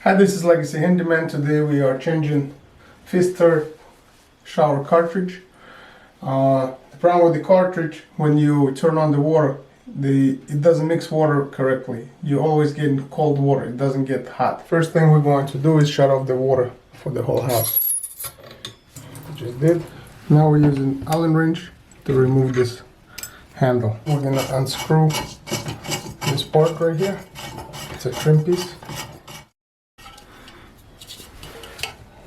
Hi, this is Legacy Handyman. Today we are changing Pfister shower cartridge. The problem with the cartridge, when you turn on the water, it doesn't mix water correctly. You always get cold water, it doesn't get hot. First thing we're going to do is shut off the water for the whole house. Just did. Now we're using Allen wrench to remove this handle. We're going to unscrew this part right here. It's a trim piece.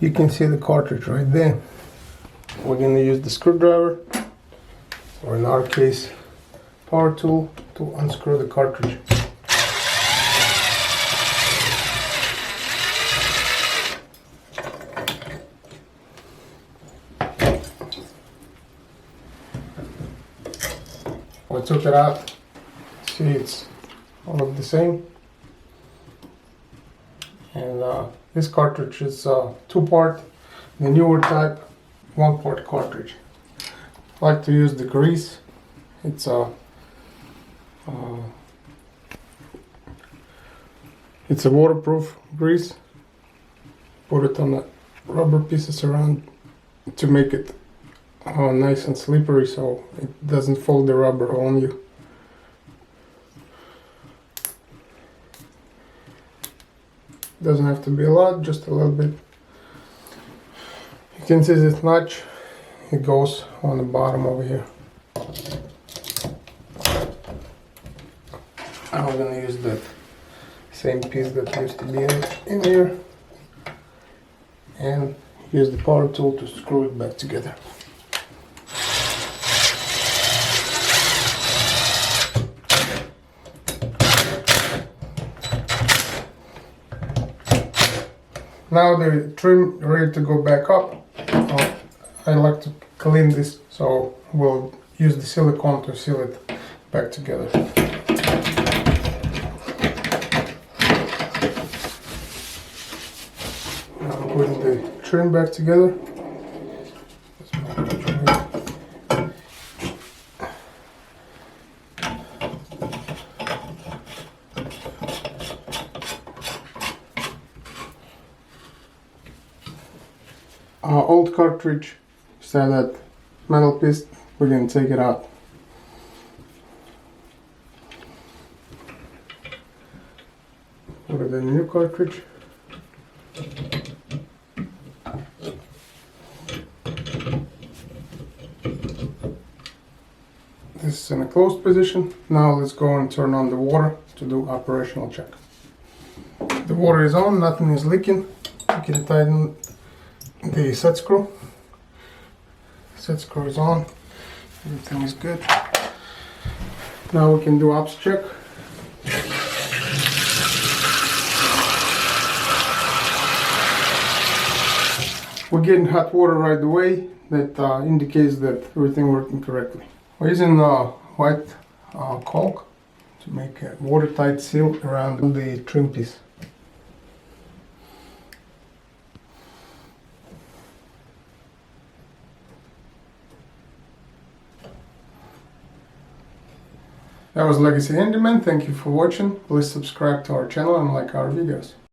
You can see the cartridge right there. We're going to use the screwdriver, or in our case, power tool, to unscrew the cartridge. We took it out. See, it's all of the same. And this cartridge is two-part, the newer type, one-part cartridge. I like to use the grease. It's a waterproof grease. Put it on the rubber pieces around to make it nice and slippery, so it doesn't fold the rubber on you. Doesn't have to be a lot, just a little bit. You can see this notch, it goes on the bottom over here. I'm going to use that same piece that used to be in here and use the power tool to screw it back together. Now the trim ready to go back up. I like to clean this, so we'll use the silicone to seal it back together. Now I'm putting the trim back together. Old cartridge, so that metal piece, we're going to take it out. Put it in the new cartridge. This is in a closed position. Now let's go and turn on the water to do operational check. The water is on, nothing is leaking. You can tighten the set screw. Set screw is on. Everything is good. Now we can do ops check. We're getting hot water right away. That indicates that everything working correctly. We're using white caulk to make a watertight seal around the trim piece. That was Legacy Handyman. Thank you for watching. Please subscribe to our channel and like our videos.